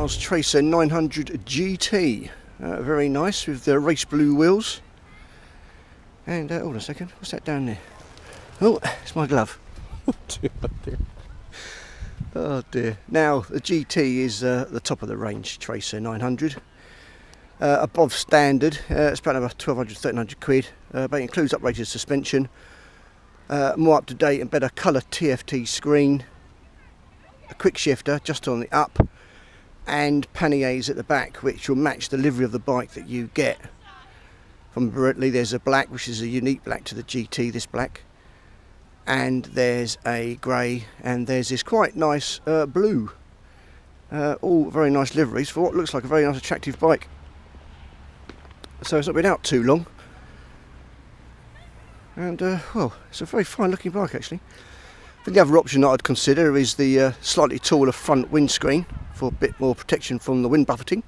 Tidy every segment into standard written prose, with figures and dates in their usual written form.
Yamaha's Tracer 900 GT. Very nice with the race blue wheels. And hold on a second, what's that down there? Oh, it's my glove. Oh dear, oh dear. Oh dear. Now the GT is the top of the range Tracer 900. Above standard, it's about about 1200, 1300 quid, but it includes uprated suspension, more up to date and better colour TFT screen, a quick shifter just on the up, and panniers at the back which will match the livery of the bike that you get. From Brightly there's a black, which is a unique black to the GT, this black, and there's a grey, and there's this quite nice blue. All very nice liveries for what looks like a very nice attractive bike. So it's not been out too long, and well, it's a very fine looking bike actually. I think the other option that I'd consider is the slightly taller front windscreen for a bit more protection from the wind buffeting.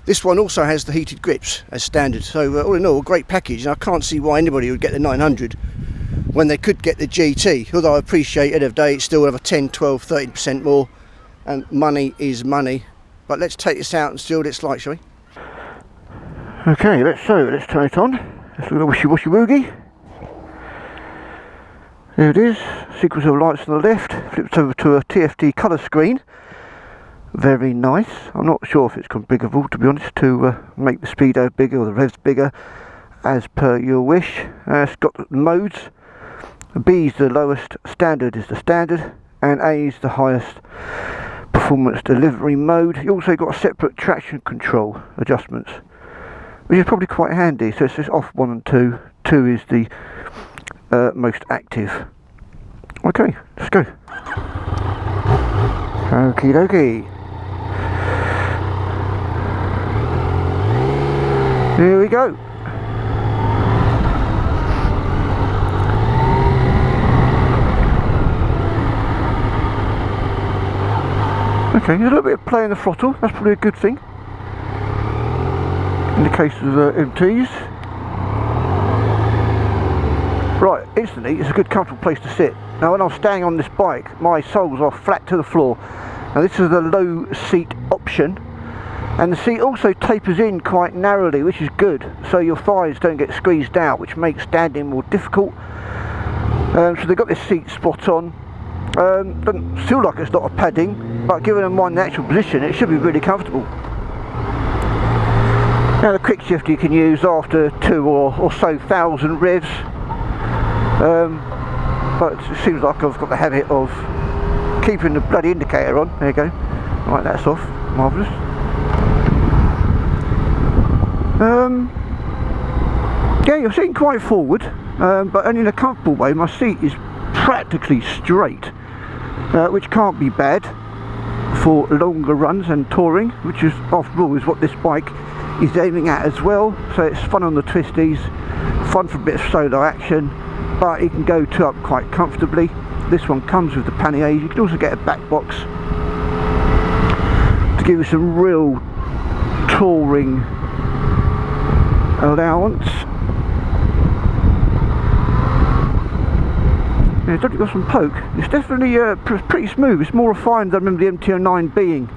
This one also has the heated grips as standard, so all in all a great package, and I can't see why anybody would get the 900 when they could get the GT, although I appreciate at the end of the day it's still another 10, 12, 13% more, and money is money. But let's take this out and see what it's like, shall we? Okay, let's turn it on. Let's look at the wishy-washy woogie. There it is, sequence of lights on the left, flips over to a TFT colour screen. Very nice. I'm not sure if it's configurable, to be honest, to make the speedo bigger or the revs bigger, as per your wish. It's got the modes. B is the lowest, standard is the standard, and A is the highest performance delivery mode. You also got a separate traction control adjustments, which is probably quite handy. So it's just off 1 and 2. 2 is the most active. Okay, let's go. Okie dokie. Here we go. Okay, there's a little bit of play in the throttle. That's probably a good thing in the case of MTs. Right, instantly it's a good comfortable place to sit. Now when I'm standing on this bike, my soles are flat to the floor. Now this is the low seat option, and the seat also tapers in quite narrowly, which is good, so your thighs don't get squeezed out, which makes standing more difficult. So they've got this seat spot on. Doesn't feel like it's a lot of padding, but given my natural position it should be really comfortable. Now the quick shift you can use after 2 or so thousand revs. But it seems like I've got the habit of keeping the bloody indicator on. There you go. Right, that's off. Marvellous. Yeah, you're sitting quite forward, but only in a comfortable way. My seat is practically straight, which can't be bad for longer runs and touring, which is, after all, is what this bike is aiming at as well. So it's fun on the twisties, fun for a bit of solo action, but you can go 2 up quite comfortably. This one comes with the panniers. You can also get a back box to give you some real touring allowance. Yeah, it's definitely got some poke. It's definitely pretty smooth. It's more refined than I remember the MT-09 being.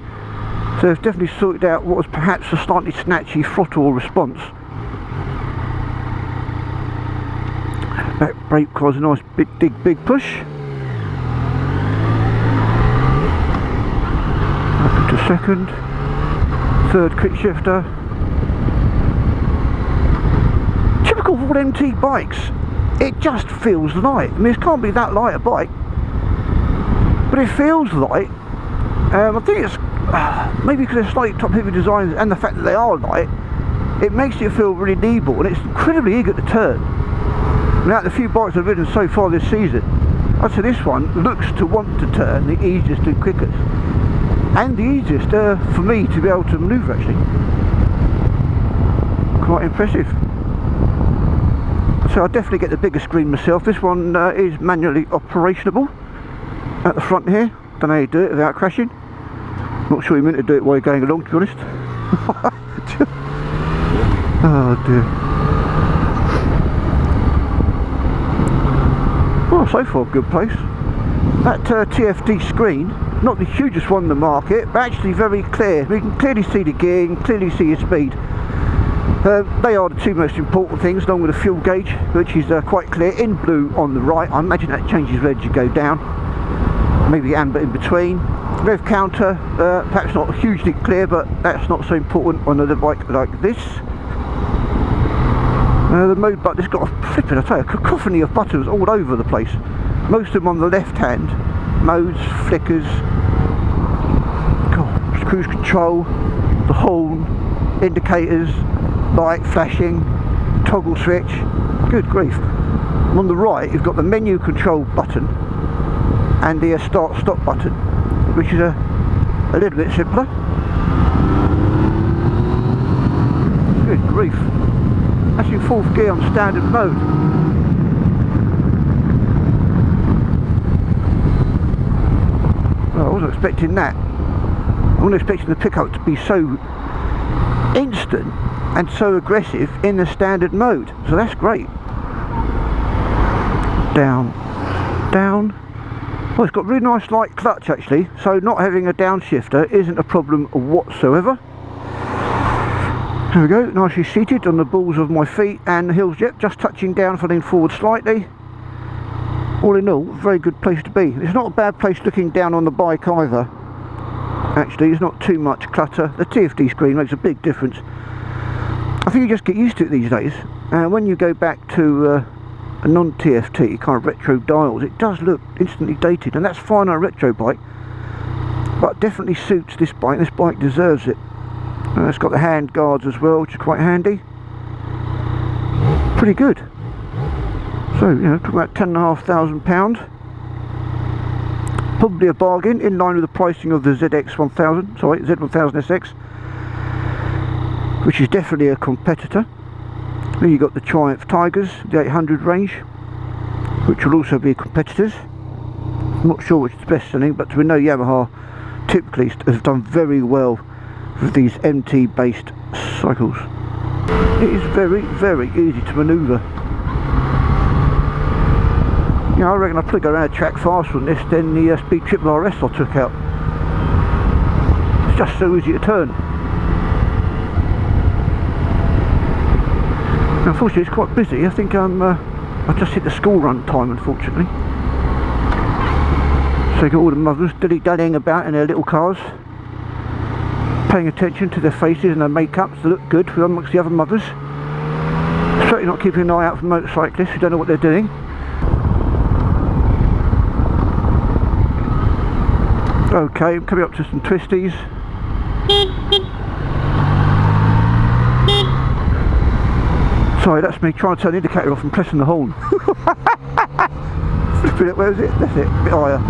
So it's definitely sorted out what was perhaps a slightly snatchy throttle response. Back brake requires a nice big push. Up into second. Third quick shifter. Typical of all MT bikes, it just feels light. I mean, it can't be that light a bike, but it feels light. I think it's maybe because they're slightly top heavy designs and the fact that they are light, it makes it feel really nimble, and it's incredibly eager to turn. Now, the few bikes I've ridden so far this season, I'd say this one looks to want to turn the easiest and quickest, and the easiest for me to be able to manoeuvre actually. Quite impressive. So I definitely get the bigger screen myself. This one is manually operationable at the front here. Don't know how you do it without crashing. Not sure you meant to do it while you're going along, to be honest. Oh dear. Well, so far, good place. That TFT screen not the hugest one in the market, but actually very clear. We can clearly see the gear, you can clearly see your speed. They are the two most important things, along with the fuel gauge, which is quite clear in blue on the right. I imagine that changes red as you go down, maybe amber in between. Rev counter, perhaps not hugely clear, but that's not so important on a bike like this. The mode button, it's got a flipping, I tell you, a cacophony of buttons all over the place. Most of them on the left hand. Modes, flickers, God, cruise control, the horn, indicators, light flashing, toggle switch. Good grief. On the right you've got the menu control button and the start stop button, which is a little bit simpler. Good grief. That's in 4th gear on standard mode. Well, I wasn't expecting that. I wasn't expecting the pickup to be so instant and so aggressive in the standard mode, so that's great. Down, down. Well, it's got a really nice light clutch actually, so not having a downshifter isn't a problem whatsoever. There we go, nicely seated on the balls of my feet and the heels, yep, just touching down, falling forward slightly. All in all, very good place to be. It's not a bad place looking down on the bike either. Actually, there's not too much clutter. The TFT screen makes a big difference. I think you just get used to it these days. When you go back to a non-TFT kind of retro dials, it does look instantly dated, and that's fine on a retro bike, but definitely suits this bike. This bike deserves it. It's got the hand guards as well, which is quite handy. Pretty good. So, you know, talking about £10,500. Probably a bargain, in line with the pricing of the Z1000 SX, which is definitely a competitor. Then you've got the Triumph Tigers, the 800 range, which will also be competitors. I'm not sure which is best selling, but we know Yamaha typically has done very well with these MT based cycles. It is very, very easy to manoeuvre. You know, I reckon I'd probably go around a track faster on this than the Speed Triple RS I took out. It's just so easy to turn. Unfortunately, it's quite busy. I think I just hit the school run time, unfortunately. So you got all the mothers dilly-dallying about in their little cars, paying attention to their faces and their makeups to look good amongst the other mothers. Certainly not keeping an eye out for motorcyclists who don't know what they're doing. Okay, I'm coming up to some Twisties. Sorry, that's me trying to turn the indicator off and pressing the horn. Flipping it, where is it? That's it, a bit higher.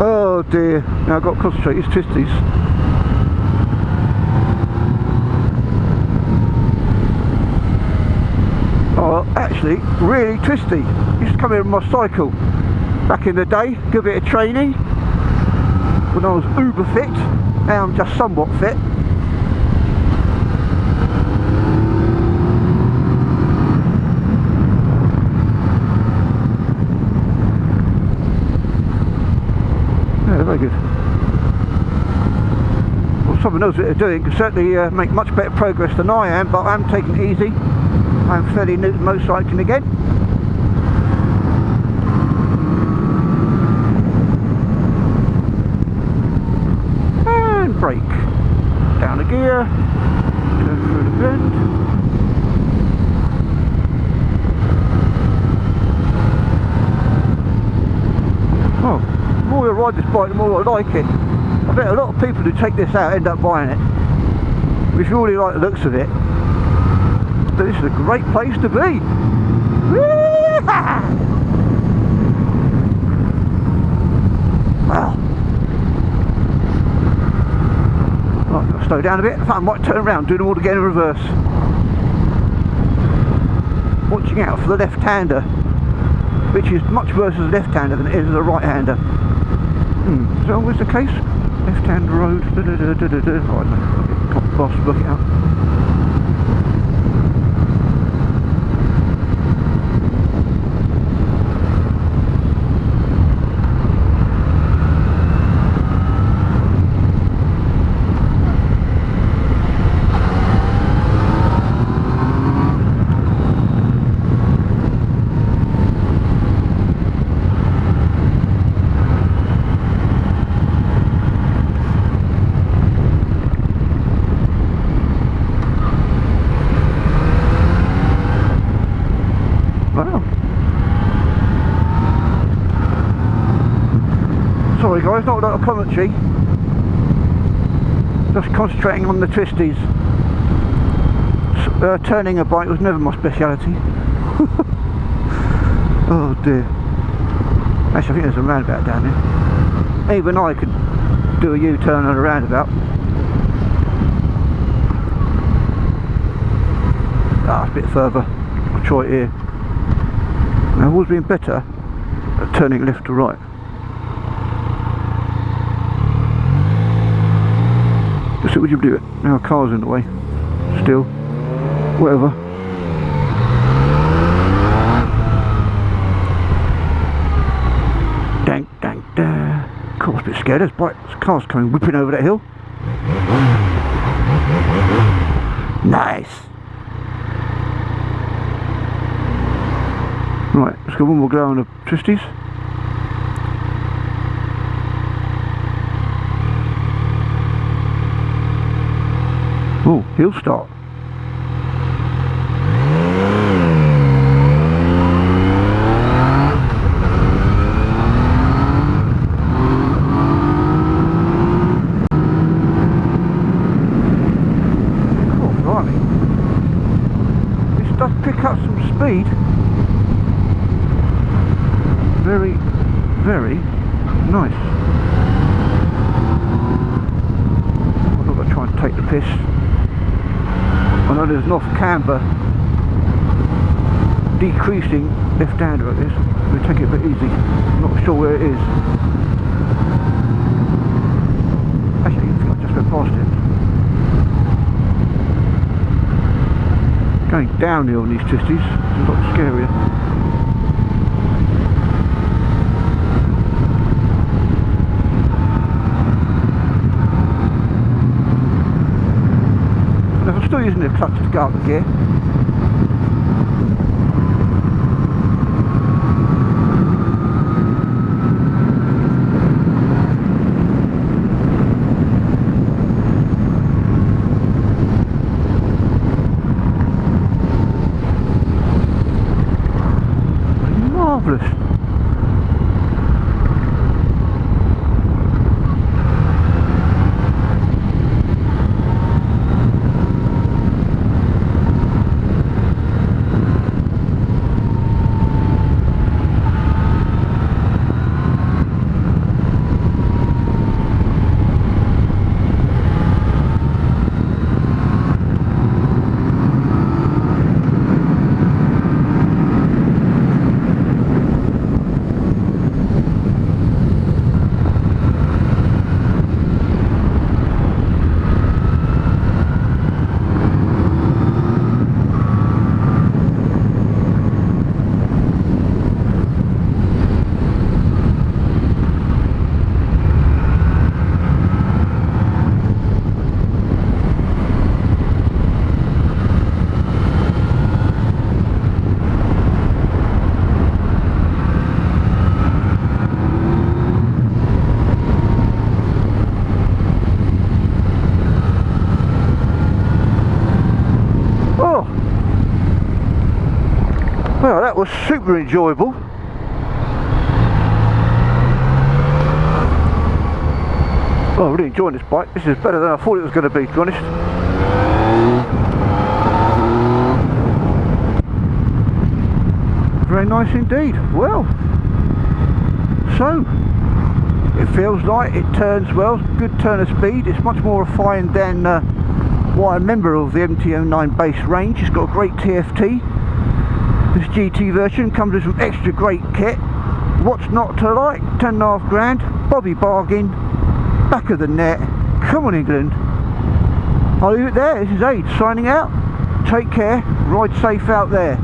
Oh dear, now I've got to concentrate, it's Twisties. Oh, actually, really twisty. Used to come here on my cycle back in the day, good bit of training when I was uber fit. Now I'm just somewhat fit. Yeah, very good. Well, someone knows what they're doing can certainly make much better progress than I am, but I'm taking it easy. I'm fairly new to motorcycling again. And brake. Down a gear. Go through the bend. Oh, the more I ride this bike, the more I like it. I bet a lot of people who take this out end up buying it. If you really like the looks of it, this is a great place to be. Wow. Right, I'll slow down a bit. In fact, I might turn around, do them all again in reverse. Watching out for the left-hander, which is much worse as a left-hander than it is as a right-hander. Is that always the case? Left-hand road. Right, can't possibly work it out. Sorry guys, not a lot of commentary. Just concentrating on the twisties. Turning a bike was never my speciality. Oh dear. Actually, I think there's a roundabout down there. Even I could do a U-turn on a roundabout. Ah, it's a bit further. I'll try it here. I've always been better at turning left to right. Just what would you do it? Now a car's in the way. Still. Whatever. Dank, dank, da. God, I was a bit scared. This car's coming whipping over that hill. Nice. Right, let's go one more go on the twisties. Oh, hill start. Oh, blimey. This does pick up some speed. Very, very nice. I'm not going to try and take the piss. I know there's an off camber decreasing left-hander at this. We'll take it a bit easy. I'm not sure where it is. Actually, I think I just went past it. Going downhill on these twisties is a lot scarier. I'm still using the clutch to go up the gear. Marvellous. Well, that was super enjoyable. Oh, I'm really enjoying this bike. This is better than I thought it was going to be honest. Very nice indeed. Well, so it feels like it turns well, good turn of speed. It's much more refined than what I remember of the MT-09 base range. It's got a great TFT. This GT version comes with some extra great kit. What's not to like? 10.5 grand, Bobby bargain, back of the net. Come on England. I'll leave it there. This is Ade signing out. Take care, ride safe out there.